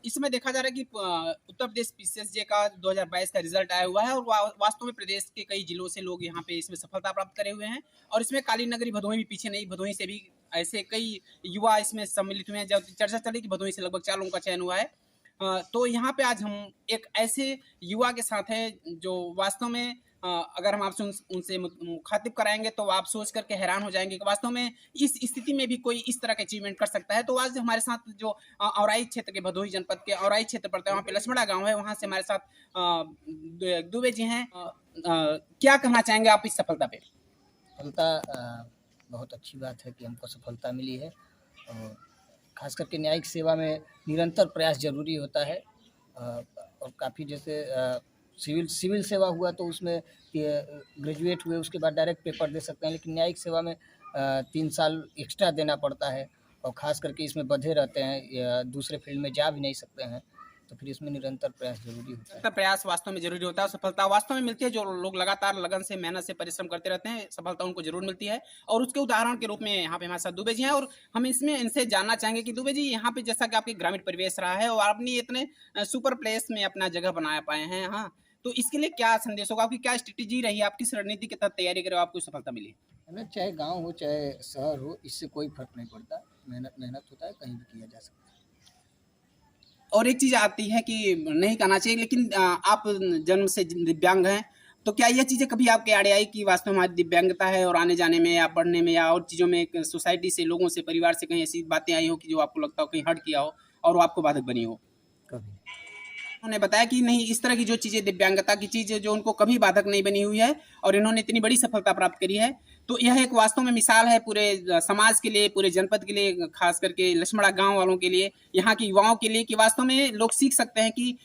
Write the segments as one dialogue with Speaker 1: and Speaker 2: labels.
Speaker 1: इसमें देखा जा रहा है कि उत्तर प्रदेश पीसीएसजे का 2022 का रिजल्ट आया हुआ है और वास्तव में प्रदेश के कई जिलों से लोग यहाँ पे इसमें सफलता प्राप्त करे हुए हैं और इसमें काली नगरी भदोही भी पीछे नहीं, भदोही से भी ऐसे कई युवा इसमें सम्मिलित हुए हैं। जब चर्चा चली कि भदोही से लगभग 4 लोगों का चयन हुआ है। तो यहाँ पे आज हम एक ऐसे युवा के साथ हैं जो वास्तव में अगर हम आपसे उनसे मुखातिब कराएंगे तो आप सोच करके हैरान हो जाएंगे कि वास्तव में इस स्थिति में भी कोई इस तरह का अचीवमेंट कर सकता है। तो आज हमारे साथ जो औराई क्षेत्र के, भदोही जनपद के औराई क्षेत्र पड़ता है, वहाँ पे लक्ष्मणा गांव है, वहाँ से हमारे साथ दुबे जी हैं। क्या कहना चाहेंगे आप इस सफलता पे?
Speaker 2: सफलता बहुत अच्छी बात है कि हमको सफलता मिली है और ख़ास करके न्यायिक सेवा में निरंतर प्रयास ज़रूरी होता है। और काफ़ी जैसे सिविल सेवा हुआ तो उसमें ग्रेजुएट हुए उसके बाद डायरेक्ट पेपर दे सकते हैं, लेकिन न्यायिक सेवा में 3 साल एक्स्ट्रा देना पड़ता है और ख़ास करके इसमें बंधे रहते हैं या दूसरे फील्ड में जा भी नहीं सकते हैं, तो फिर इसमें निरंतर प्रयास जरूरी होता है।
Speaker 1: प्रयास वास्तव में जरूरी होता है। सफलता वास्तव में मिलती है जो लोग लगातार लगन से, मेहनत से परिश्रम करते रहते हैं, सफलता उनको जरूर मिलती है। और उसके उदाहरण के रूप में यहाँ पे हमारे साथ दुबे जी हैं और हम इसमें इनसे जानना चाहेंगे कि दुबे जी, यहाँ पे जैसा कि आपके ग्रामीण परिवेश रहा है और आपने इतने सुपर प्लेस में अपना जगह बना पाए हैं, हाँ, तो इसके लिए क्या संदेश होगा? आपकी क्या स्ट्रेटेजी रही है? आप किस रणनीति के तहत तैयारी करें, आपको सफलता मिली?
Speaker 2: चाहे गाँव हो चाहे शहर हो, इससे कोई फर्क नहीं पड़ता। मेहनत होता है, कहीं भी किया जा सकता है।
Speaker 1: और एक चीज़ आती है कि नहीं कहना चाहिए, लेकिन आप जन्म से दिव्यांग हैं, तो क्या ये चीज़ें कभी आपके आड़े आई कि वास्तव में हमारी दिव्यांगता है और आने जाने में या पढ़ने में या और चीज़ों में सोसाइटी से, लोगों से, परिवार से कहीं ऐसी बातें आई हो कि जो आपको लगता हो कहीं हर्ट किया हो और वो आपको बाधक बनी हो?
Speaker 2: कभी
Speaker 1: उन्होंने बताया कि नहीं, इस तरह की जो चीज़ें, दिव्यांगता की चीज़ जो उनको कभी बाधक नहीं बनी हुई है और इन्होंने इतनी बड़ी सफलता प्राप्त करी है। तो यह एक वास्तव में मिसाल है पूरे समाज के लिए, पूरे जनपद के लिए, खास करके लक्ष्मणा गांव वालों के लिए, यहाँ के युवाओं के लिए, कि वास्तव में लोग सीख सकते हैं कि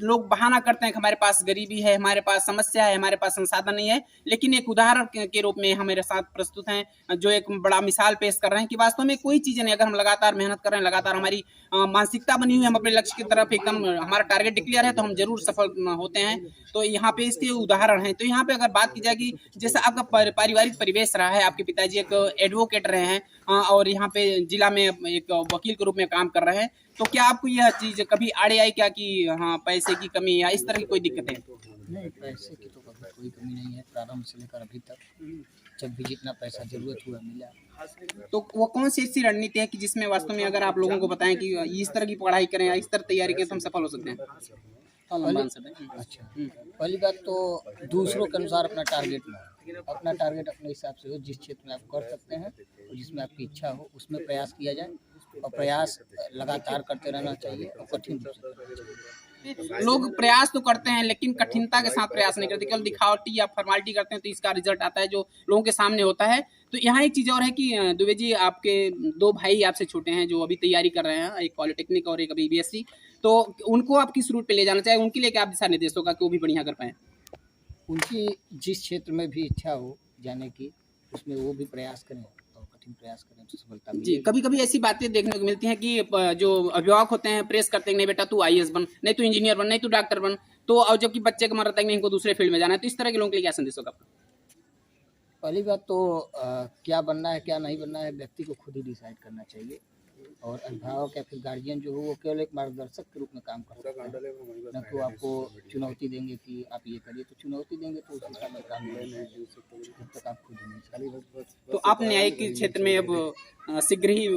Speaker 1: लोग बहाना करते हैं कि हमारे पास गरीबी है, हमारे पास समस्या है, हमारे पास संसाधन नहीं है, लेकिन एक उदाहरण के रूप में हमारे साथ प्रस्तुत हैं जो एक बड़ा मिसाल पेश कर रहे हैं कि वास्तव में कोई चीज़ नहीं, अगर हम लगातार मेहनत कर रहे हैं, लगातार हमारी मानसिकता बनी हुई है, हम अपने लक्ष्य की तरफ एकदम, हमारा टारगेट डिक्लेयर है, तो हम जरूर सफल होते हैं। तो यहाँ पे इसके उदाहरण हैं। तो यहाँ पे अगर बात की जाए कि जैसा आपका पारिवारिक परिवेश रहा है, आपके पिताजी एक एडवोकेट रहे हैं और यहाँ पे जिला में एक वकील के रूप में काम कर रहे हैं, तो क्या आपको यह चीज़ कभी आड़े आई क्या कि हाँ, पैसे की कमी या इस तरह की कोई दिक्कत है?
Speaker 2: नहीं, पैसे की तो कभी कोई कमी नहीं है। प्रारंभ से लेकर अभी तक जब भी जितना पैसा जरूरत हुआ मिला।
Speaker 1: तो वो कौन सी ऐसी रणनीति है कि जिसमें वास्तव में अगर आप लोगों को बताएं कि इस तरह की पढ़ाई करें या इस तरह तैयारी करें तो हम सफल हो सकते हैं?
Speaker 2: अच्छा, पहली बात तो दूसरों के अनुसार अपना टारगेट ना, अपना टारगेट अपने हिसाब से हो, जिस क्षेत्र में आप कर सकते हैं और जिसमें आपकी इच्छा हो उसमें प्रयास किया जाए और प्रयास लगातार करते रहना चाहिए और कठिन रूप से करना चाहिए।
Speaker 1: लोग प्रयास तो करते हैं लेकिन कठिनता के साथ प्रयास नहीं करते, केवल दिखावटी या फॉर्मेलिटी करते हैं, तो इसका रिजल्ट आता है जो लोगों के सामने होता है। तो यहाँ एक चीज़ और है कि दुबे जी, आपके 2 भाई आपसे छोटे हैं जो अभी तैयारी कर रहे हैं, एक पॉलिटेक्निक और एक अभी बीएससी, तो उनको आप किस रूट पे ले जाना चाहिए? उनके लिए क्या आप दिशा निर्देश होगा कि वो भी बढ़िया कर पाएँ?
Speaker 2: उनकी जिस क्षेत्र में भी इच्छा हो जाने की, उसमें वो भी प्रयास करें और कठिन प्रयास करें तो सफलता
Speaker 1: जी,
Speaker 2: मिलेगी।
Speaker 1: कभी-कभी ऐसी बातें देखने को मिलती हैं कि जो अभिभावक होते हैं प्रेस करते हैं, नहीं बेटा तू आईएएस बन, नहीं तू इंजीनियर बन, नहीं तू डॉक्टर बन, तो और जबकि बच्चे का मन रहता है कि इनको दूसरे फील्ड में जाना है, तो इस तरह के लोगों के लिए क्या संदेश होगा आपका?
Speaker 2: पहली बात तो क्या बनना है क्या नहीं बनना है व्यक्ति को खुद ही डिसाइड करना चाहिए और अभिभावक या फिर गार्जियन जो हो वो केवल एक मार्गदर्शक के रूप में काम कर सकते हैं, न तो आपको चुनौती देंगे कि आप ये करिए, तो चुनौती देंगे तो उस हिसाब से काम नहीं जब तक आप खुद नहीं।
Speaker 1: तो आप न्यायिक क्षेत्र में अब शीघ्र ही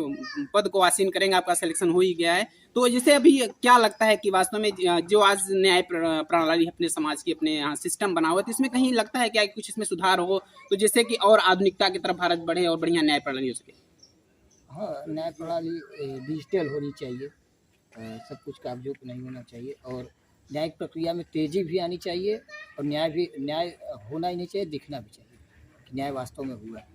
Speaker 1: पद को आसीन करेंगे, आपका सिलेक्शन हो ही गया है। तो जैसे अभी क्या लगता है कि वास्तव में जो आज न्याय प्रणाली अपने समाज की, अपने यहाँ सिस्टम बना हुआ है, तो इसमें कहीं लगता है क्या कुछ इसमें सुधार हो, तो जैसे कि और आधुनिकता की तरफ भारत बढ़े और बढ़िया न्याय प्रणाली हो सके?
Speaker 2: हाँ, न्याय प्रणाली डिजिटल होनी चाहिए, सब कुछ कागजों पर नहीं होना चाहिए और न्यायिक प्रक्रिया में तेज़ी भी आनी चाहिए और न्याय होना ही नहीं चाहिए, दिखना भी चाहिए कि न्याय वास्तव में हुआ है।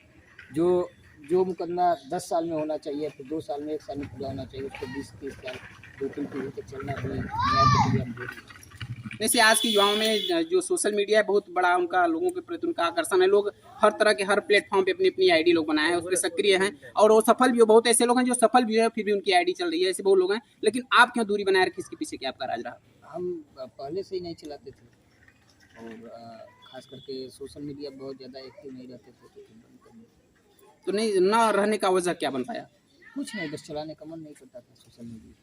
Speaker 2: जो मुकदमा 10 साल में होना चाहिए, फिर 2 साल में, 1 साल में पूरा होना चाहिए, उसको 20-30 साल, 2-3 पीढ़ी तक चलना भी न्याय प्रक्रिया में जरूरी है।
Speaker 1: वैसे आज के युवाओं में जो सोशल मीडिया है, बहुत बड़ा उनका, लोगों के प्रति उनका आकर्षण है। लोग हर तरह के, हर प्लेटफॉर्म पे अपनी अपनी आईडी लोग बनाए हैं, उस पर सक्रिय हैं और वो सफल भी हो। बहुत ऐसे लोग हैं जो सफल भी है फिर भी उनकी आईडी चल रही है, ऐसे बहुत लोग हैं। लेकिन आप क्यों दूरी बनाए रखी, इसके पीछे क्या आपका राज रहा?
Speaker 2: हम पहले से ही नहीं चलाते थे और खास करके सोशल मीडिया बहुत ज़्यादा एक्टिव नहीं रहते थे, तो फिर बंद कर दिया।
Speaker 1: तो नहीं, ना रहने का वजह क्या बन पाया?
Speaker 2: कुछ नहीं, बस चलाने का मन नहीं करता था सोशल मीडिया।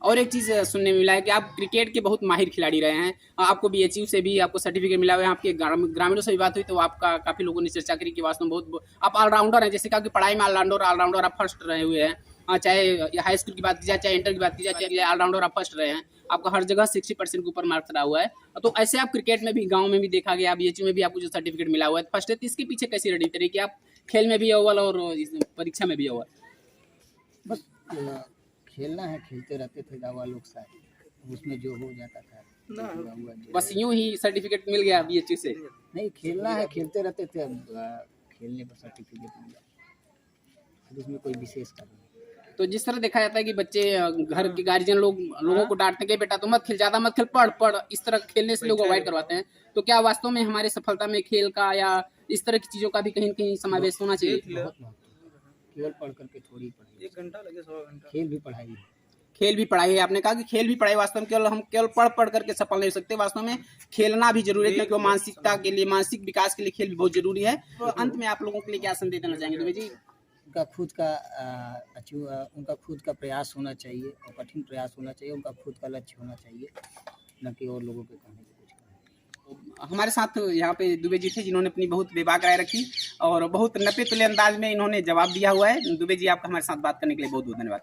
Speaker 1: और एक चीज़ सुनने में मिला है कि आप क्रिकेट के बहुत माहिर खिलाड़ी रहे हैं। आपको बीएचयू से भी आपको सर्टिफिकेट मिला हुआ है। आपके ग्रामीणों से भी बात हुई तो आपका काफ़ी लोगों ने चर्चा करी कि वास्तव में बहुत आप ऑलराउंडर हैं। जैसे कहा कि पढ़ाई में ऑलराउंडर आप फर्स्ट रहे हुए हैं। चाहे हाई स्कूल की बात की जाए, चाहे इंटर की बात की जाए, चाहे ऑलराउंडर आप फर्स्ट रहे हैं। आपका हर जगह 60% के ऊपर मार्क्स रहा हुआ है। तो ऐसे आप क्रिकेट में भी, गाँव में भी देखा गया, बीएचयू में भी आपको जो सर्टिफिकेट मिला हुआ है फर्स्ट है, तो इसके पीछे कैसी रणनीति रही कि आप खेल में भी अव्वल और इस परीक्षा में भी अव्वल?
Speaker 2: बस खेलना है, खेलते रहते थे गाँव वालों के साथ, उसमें जो हो जाता था हुआ हुआ जो
Speaker 1: बस यूं ही सर्टिफिकेट मिल गया बीएचयू से?
Speaker 2: नहीं, खेलना है, खेलते रहते थे, अब खेलने पर सर्टिफिकेट मिल गया, अब इसमें कोई विशेषता नहीं।
Speaker 1: तो जिस तरह देखा जाता है कि बच्चे घर के गार्जियन लोगों को डांटते हैं, बेटा तो मत खेल, ज्यादा मत खेल, पढ़, इस तरह खेलने से लोग अवॉइड करवाते हैं। तो क्या वास्तव में हमारे सफलता में खेल का या इस तरह की चीजों का भी कहीं न कहीं समावेश होना चाहिए?
Speaker 2: बहुत महत्व है। केवल पढ़ करके थोड़ी पढ़ाई, 1 घंटा लगे 100 घंटा, खेल भी पढ़ाई है।
Speaker 1: खेल भी पढ़ाई है। आपने कहा कि खेल भी पढ़ाई, वास्तव में केवल पढ़ करके सफल नहीं हो सकते। वास्तव में खेलना भी जरूरी है, क्योंकि वो मानसिकता के लिए, मानसिक विकास के लिए खेल भी बहुत जरूरी है। तो अंत में आप लोगों के लिए क्या संदेश देना चाहेंगे दुबे जी?
Speaker 2: उनका खुद का प्रयास होना चाहिए और कठिन प्रयास होना चाहिए, उनका खुद का लक्ष्य होना चाहिए, न कि और लोगों के कहने पे कुछ करना।
Speaker 1: हमारे साथ यहाँ पे दुबे जी थे, जिन्होंने अपनी बहुत बेबाक राय रखी और बहुत नपे तुले अंदाज में इन्होंने जवाब दिया हुआ है। दुबे जी, आपका हमारे साथ बात करने के लिए बहुत बहुत धन्यवाद।